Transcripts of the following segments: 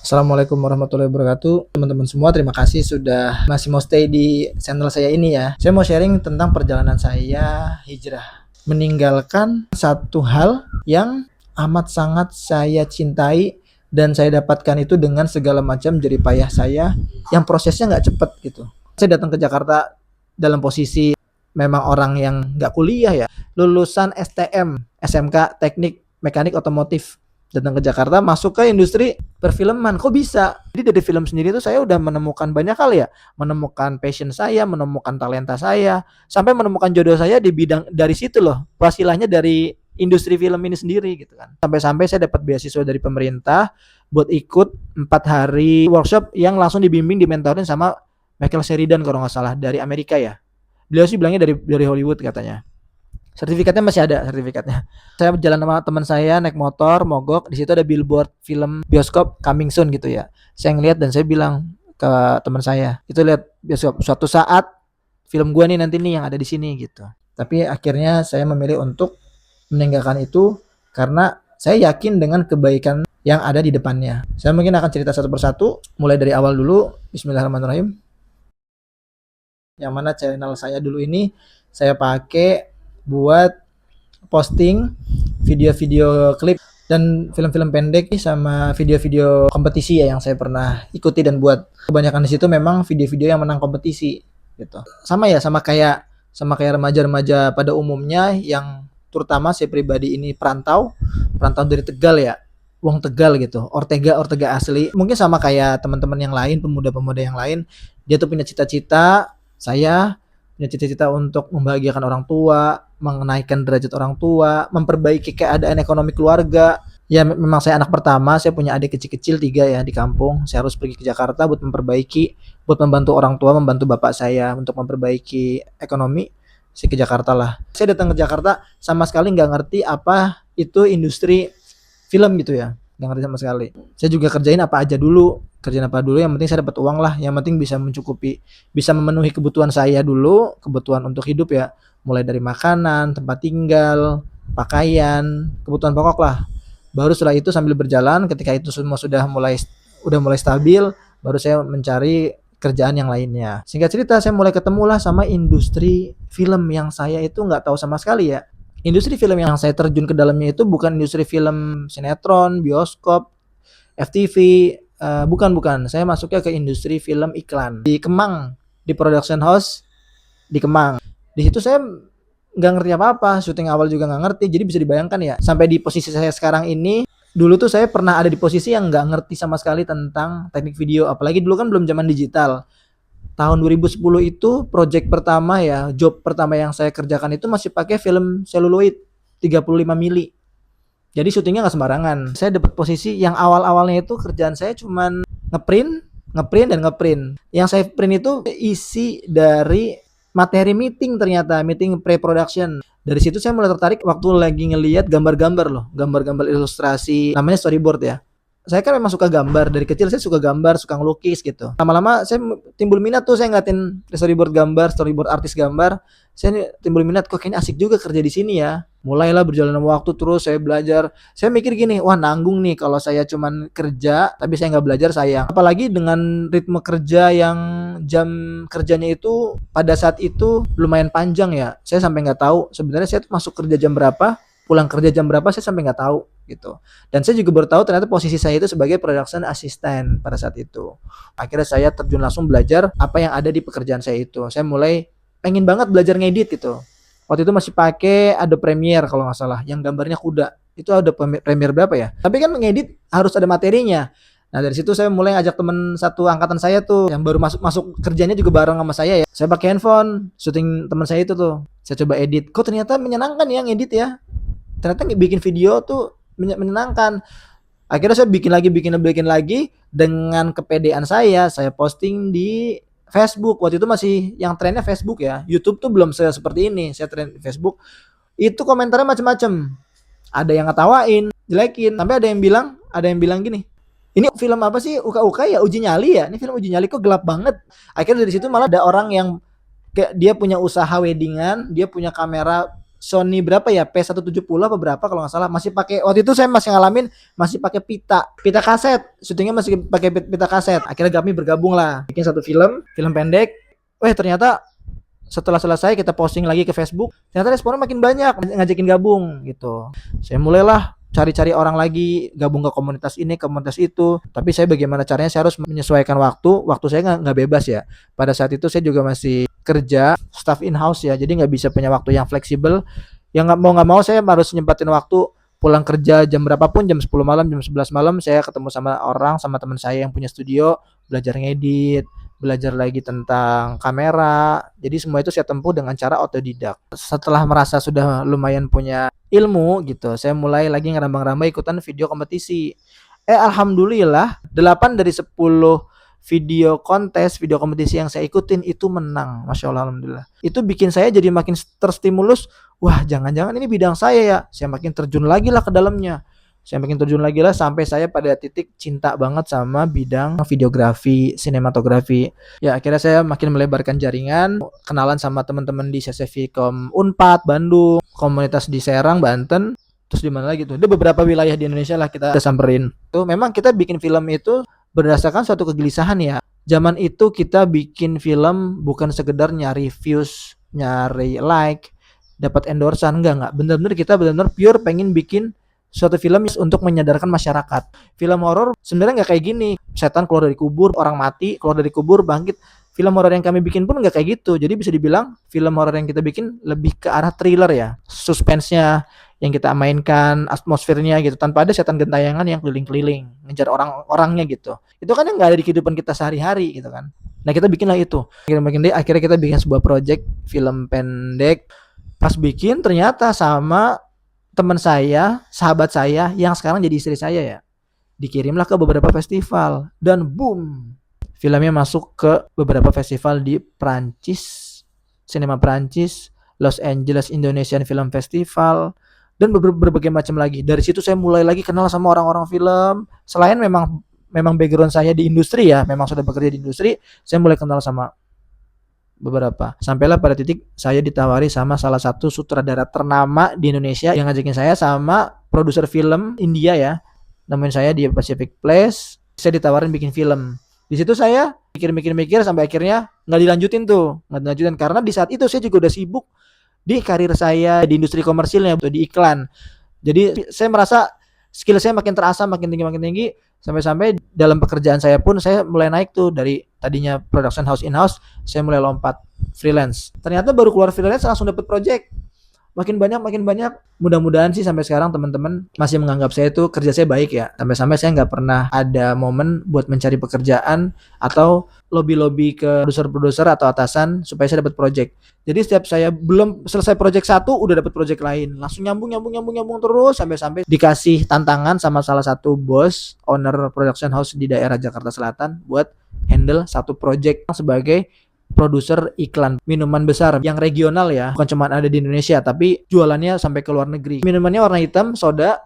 Assalamualaikum warahmatullahi wabarakatuh. Teman-teman semua, terima kasih sudah masih mau stay di channel saya ini ya. Saya mau sharing tentang perjalanan saya hijrah. Meninggalkan satu hal yang amat sangat saya cintai dan saya dapatkan itu dengan segala macam jerih payah saya yang prosesnya nggak cepet gitu. Saya datang ke Jakarta dalam posisi memang orang yang nggak kuliah ya. Lulusan STM, SMK Teknik Mekanik Otomotif, datang ke Jakarta masuk ke industri perfilman. Kok bisa? Jadi dari film sendiri itu saya udah menemukan banyak hal ya, menemukan passion saya, menemukan talenta saya, sampai menemukan jodoh saya di bidang dari situ loh. Wasilahnya dari industri film ini sendiri gitu kan. Sampai-sampai saya dapat beasiswa dari pemerintah buat ikut 4 hari workshop yang langsung dibimbing, dimentorin sama Michael Sheridan kalau nggak salah, dari Amerika ya. Beliau sih bilangnya dari Hollywood katanya. Sertifikatnya masih ada sertifikatnya. Saya berjalan sama teman saya naik motor mogok, di situ ada billboard film bioskop coming soon gitu ya. Saya ngeliat dan saya bilang ke teman saya, itu lihat bioskop suatu saat film gua nih nanti nih yang ada di sini gitu. Tapi akhirnya saya memilih untuk meninggalkan itu karena saya yakin dengan kebaikan yang ada di depannya. Saya mungkin akan cerita satu persatu, mulai dari awal dulu. Bismillahirrahmanirrahim. Yang mana channel saya dulu ini saya pakai buat posting video-video klip dan film-film pendek sama video-video kompetisi ya yang saya pernah ikuti dan buat. Kebanyakan di situ memang video-video yang menang kompetisi gitu. Sama kayak remaja-remaja pada umumnya yang terutama saya pribadi ini perantau dari Tegal ya. Wong Tegal gitu, Ortega asli. Mungkin sama kayak teman-teman yang lain, pemuda-pemuda yang lain, dia tuh punya cita-cita, saya punya cita-cita untuk membahagiakan orang tua, menaikkan derajat orang tua, memperbaiki keadaan ekonomi keluarga. Ya memang saya anak pertama, saya punya adik kecil-kecil 3 ya di kampung. Saya harus pergi ke Jakarta buat memperbaiki, buat membantu orang tua, membantu bapak saya untuk memperbaiki ekonomi. Saya ke Jakarta lah. Saya datang ke Jakarta sama sekali nggak ngerti apa itu industri film gitu ya, nggak ngerti sama sekali. Saya juga kerjain apa dulu, yang penting saya dapat uang lah, yang penting bisa mencukupi, bisa memenuhi kebutuhan saya dulu, kebutuhan untuk hidup ya, mulai dari makanan, tempat tinggal, pakaian, kebutuhan pokok lah. Baru setelah itu sambil berjalan, ketika itu semua udah mulai stabil, baru saya mencari kerjaan yang lainnya. Singkat cerita, saya mulai ketemulah sama industri film yang saya itu nggak tahu sama sekali ya. Industri film yang saya terjun ke dalamnya itu bukan industri film sinetron, bioskop, FTV, bukan. Saya masuknya ke industri film iklan di Kemang, di production house di Kemang. Di situ saya nggak ngerti apa-apa, syuting awal juga nggak ngerti. Jadi bisa dibayangkan ya, sampai di posisi saya sekarang ini. Dulu tuh saya pernah ada di posisi yang nggak ngerti sama sekali tentang teknik video, apalagi dulu kan belum zaman digital. Tahun 2010 itu project pertama ya, job pertama yang saya kerjakan itu masih pakai film seluloid 35 mili. Jadi syutingnya nggak sembarangan. Saya dapat posisi yang awal-awalnya itu kerjaan saya cuman ngeprint, ngeprint dan ngeprint. Yang saya print itu isi dari materi meeting, ternyata meeting pre-production. Dari situ saya mulai tertarik waktu lagi ngelihat gambar-gambar loh, gambar-gambar ilustrasi, namanya storyboard ya. Saya kan memang suka gambar, dari kecil saya suka gambar, suka ngelukis gitu. Lama-lama saya timbul minat tuh, saya ngeliatin storyboard gambar, storyboard artis gambar. Saya timbul minat, kok kayaknya asik juga kerja di sini ya. Mulailah berjalan waktu, terus saya belajar. Saya mikir gini, wah nanggung nih kalau saya cuman kerja tapi saya nggak belajar, sayang. Apalagi dengan ritme kerja yang jam kerjanya itu pada saat itu lumayan panjang ya. Saya sampai nggak tahu sebenarnya saya tuh masuk kerja jam berapa, pulang kerja jam berapa, saya sampai nggak tahu gitu. Dan saya juga baru tahu ternyata posisi saya itu sebagai production assistant pada saat itu. Akhirnya saya terjun langsung belajar apa yang ada di pekerjaan saya itu. Saya mulai pengen banget belajar ngedit gitu. Waktu itu masih pakai Adobe Premiere kalau nggak salah, yang gambarnya kuda. Itu ada Premiere berapa ya? Tapi kan ngedit harus ada materinya. Nah dari situ saya mulai ngajak teman satu angkatan saya tuh yang baru masuk kerjanya juga bareng sama saya ya. Saya pakai handphone, syuting teman saya itu tuh. Saya coba edit. Kok ternyata menyenangkan ya ngedit ya. Ternyata bikin video tuh menyenangkan. Akhirnya saya bikin lagi dengan kepedean saya posting di Facebook. Waktu itu masih yang trennya Facebook ya. YouTube tuh belum seperti ini. Saya tren Facebook. Itu komentarnya macam-macam. Ada yang ngetawain, jelekin, sampai ada yang bilang gini. Ini film apa sih? Uka-uka ya, uji nyali ya. Ini film uji nyali kok gelap banget. Akhirnya dari situ malah ada orang yang kayak dia punya usaha weddingan, dia punya kamera Sony berapa ya, P170 apa berapa kalau nggak salah, masih pakai, waktu itu saya masih ngalamin masih pakai pita kaset, syutingnya masih pakai pita kaset. Akhirnya kami bergabung lah, bikin satu film pendek. Ternyata setelah selesai kita posting lagi ke Facebook, ternyata responnya makin banyak, ngajakin gabung gitu. Saya mulailah cari-cari orang lagi, gabung ke komunitas ini, komunitas itu. Tapi saya bagaimana caranya, saya harus menyesuaikan waktu saya nggak bebas ya. Pada saat itu saya juga masih kerja staff in house ya, jadi nggak bisa punya waktu yang fleksibel. Yang nggak mau saya harus nyempatin waktu, pulang kerja jam berapapun, jam 10 malam, jam 11 malam, saya ketemu sama orang, sama teman saya yang punya studio, belajar ngedit, belajar lagi tentang kamera. Jadi semua itu saya tempuh dengan cara otodidak. Setelah merasa sudah lumayan punya ilmu gitu, saya mulai lagi ngerambang-rambang ikutan video kompetisi. Alhamdulillah 8 dari 10 video kontes, video kompetisi yang saya ikutin itu menang. Masya Allah, alhamdulillah. Itu bikin saya jadi makin terstimulus. Wah, jangan-jangan ini bidang saya ya. Saya makin terjun lagi lah ke dalamnya. Saya makin terjun lagi lah sampai saya pada titik cinta banget sama bidang videografi, sinematografi. Ya, akhirnya saya makin melebarkan jaringan, kenalan sama teman-teman di CCVcom Unpad Bandung, komunitas di Serang Banten, terus di mana lagi tuh. Ada beberapa wilayah di Indonesia lah kita samperin. Tuh memang kita bikin film itu berdasarkan suatu kegelisahan ya. Zaman itu kita bikin film bukan sekedar nyari views, nyari like, dapat endorsan, enggak. Bener-bener kita bener-bener pure pengen bikin suatu film untuk menyadarkan masyarakat. Film horor sebenarnya nggak kayak gini, setan keluar dari kubur, orang mati keluar dari kubur bangkit. Film horor yang kami bikin pun nggak kayak gitu. Jadi bisa dibilang film horor yang kita bikin lebih ke arah thriller ya, suspense-nya yang kita mainkan, atmosfernya gitu, tanpa ada setan gentayangan yang keliling-keliling ngejar orang-orangnya gitu. Itu kan yang nggak ada di kehidupan kita sehari-hari gitu kan. Nah kita bikinlah itu. Akhirnya kita bikin sebuah project film pendek. Pas bikin ternyata sama teman saya, sahabat saya yang sekarang jadi istri saya ya, dikirimlah ke beberapa festival dan boom, filmnya masuk ke beberapa festival di Prancis, sinema Prancis, Los Angeles Indonesian Film Festival, dan berbagai macam lagi. Dari situ saya mulai lagi kenal sama orang-orang film. Selain memang background saya di industri ya, memang sudah bekerja di industri, saya mulai kenal sama beberapa. Sampailah pada titik saya ditawari sama salah satu sutradara ternama di Indonesia yang ngajakin saya sama produser film India ya. Nemuin saya di Pacific Place, saya ditawarin bikin film. Di situ saya mikir sampai akhirnya nggak dilanjutin karena di saat itu saya juga udah sibuk di karir saya di industri komersilnya, di iklan. Jadi saya merasa skill saya makin terasa, makin tinggi, sampai dalam pekerjaan saya pun saya mulai naik tuh, dari tadinya production house in-house, saya mulai lompat freelance. Ternyata baru keluar freelance langsung dapat project. Makin banyak. Mudah-mudahan sih sampai sekarang teman-teman masih menganggap saya itu kerja saya baik ya. Sampai saya nggak pernah ada momen buat mencari pekerjaan atau lobby-lobby ke produser-produser atau atasan supaya saya dapat project. Jadi setiap saya belum selesai project satu udah dapat project lain. Langsung nyambung terus sampai dikasih tantangan sama salah satu bos owner production house di daerah Jakarta Selatan buat handle satu project sebagai produser iklan minuman besar yang regional ya, bukan cuma ada di Indonesia tapi jualannya sampai ke luar negeri. Minumannya warna hitam, soda,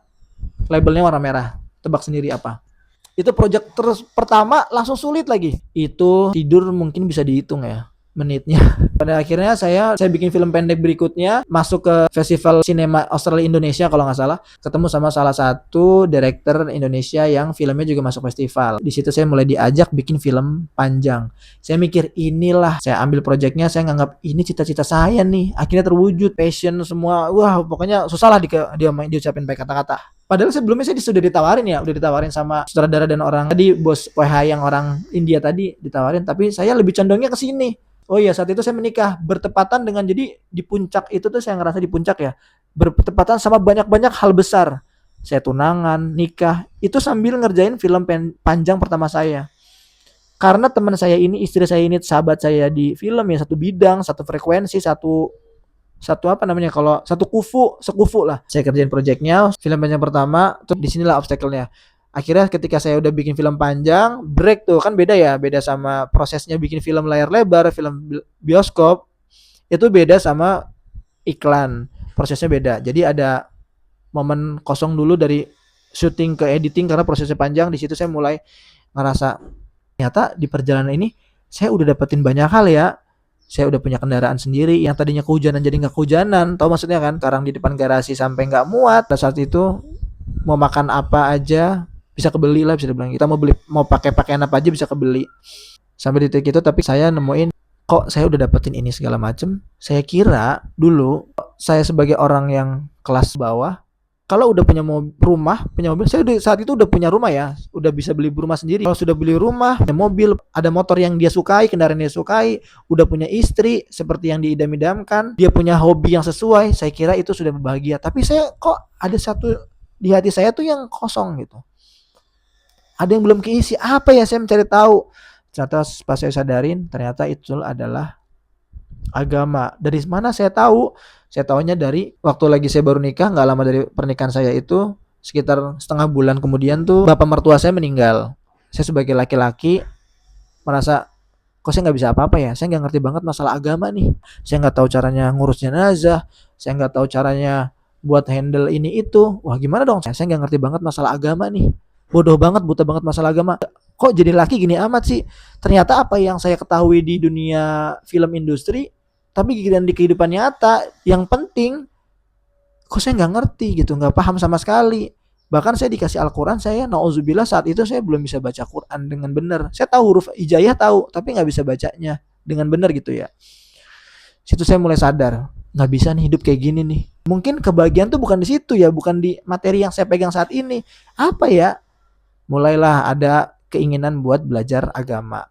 labelnya warna merah. Tebak sendiri apa? Itu project terus pertama langsung sulit lagi. Itu tidur mungkin bisa dihitung ya menitnya. Pada akhirnya saya bikin film pendek berikutnya, masuk ke festival sinema Australia Indonesia kalau nggak salah, ketemu sama salah satu director Indonesia yang filmnya juga masuk festival. Di situ saya mulai diajak bikin film panjang. Saya mikir inilah, saya ambil projectnya, saya nganggap ini cita-cita saya nih, akhirnya terwujud, passion semua. Wah pokoknya susah lah dia diucapin baik kata-kata. Padahal sebelumnya saya sudah ditawarin sama sutradara dan orang tadi, bos PH yang orang India tadi ditawarin, tapi saya lebih condongnya ke sini. Oh iya, saat itu saya menikah bertepatan dengan, jadi di puncak itu tuh saya ngerasa di puncak ya, bertepatan sama banyak hal besar. Saya tunangan, nikah, itu sambil ngerjain film panjang pertama saya. Karena teman saya ini, istri saya ini, sahabat saya di film ya, satu bidang, satu frekuensi, satu apa namanya, kalau satu sekufu lah. Saya kerjain projectnya, film panjang pertama, tuh disinilah obstacle-nya. Akhirnya ketika saya udah bikin film panjang, break tuh kan beda sama prosesnya bikin film layar lebar, film bioskop. Itu beda sama iklan, prosesnya beda. Jadi ada momen kosong dulu dari syuting ke editing karena prosesnya panjang. Di situ saya mulai ngerasa ternyata di perjalanan ini saya udah dapetin banyak hal ya. Saya udah punya kendaraan sendiri yang tadinya kehujanan jadi nggak kehujanan. Tahu maksudnya kan? Sekarang di depan garasi sampai nggak muat. Pada saat itu mau makan apa aja bisa kebeli lah, bisa dibilang. Kita mau pakai pakaian apa aja bisa kebeli. Sampai di titik itu, tapi saya nemuin kok saya udah dapetin ini segala macem. Saya kira dulu saya sebagai orang yang kelas bawah, kalau udah punya rumah, punya mobil, saya saat itu udah punya rumah ya, udah bisa beli rumah sendiri. Kalau sudah beli rumah, punya mobil, ada motor yang dia sukai, kendaraan yang dia sukai, udah punya istri seperti yang diidam-idamkan, dia punya hobi yang sesuai, saya kira itu sudah bahagia. Tapi saya kok ada satu di hati saya tuh yang kosong gitu. Ada yang belum keisi. Apa ya, saya mencari tahu. Ternyata pas saya sadarin, ternyata itu adalah agama. Dari mana saya tahu? Saya tahunya dari waktu lagi saya baru nikah, nggak lama dari pernikahan saya itu, sekitar setengah bulan kemudian tuh bapak mertua saya meninggal. Saya sebagai laki-laki merasa kok saya nggak bisa apa-apa ya. Saya nggak ngerti banget masalah agama nih. Saya nggak tahu caranya ngurus jenazah. Saya nggak tahu caranya buat handle ini itu. Wah gimana dong? Saya nggak ngerti banget masalah agama nih. Bodoh banget, buta banget masalah agama. Kok jadi laki gini amat sih? Ternyata apa yang saya ketahui di dunia film industri, tapi giliran di kehidupan nyata yang penting, kok saya nggak ngerti gitu, nggak paham sama sekali. Bahkan saya dikasih Al-Quran, saya nauzubillah saat itu saya belum bisa baca Quran dengan benar. Saya tahu huruf hijaiyah tahu, tapi nggak bisa bacanya dengan benar gitu ya. Situ saya mulai sadar, nggak bisa nih hidup kayak gini nih. Mungkin kebahagiaan tuh bukan di situ ya, bukan di materi yang saya pegang saat ini. Apa ya? Mulailah ada keinginan buat belajar agama.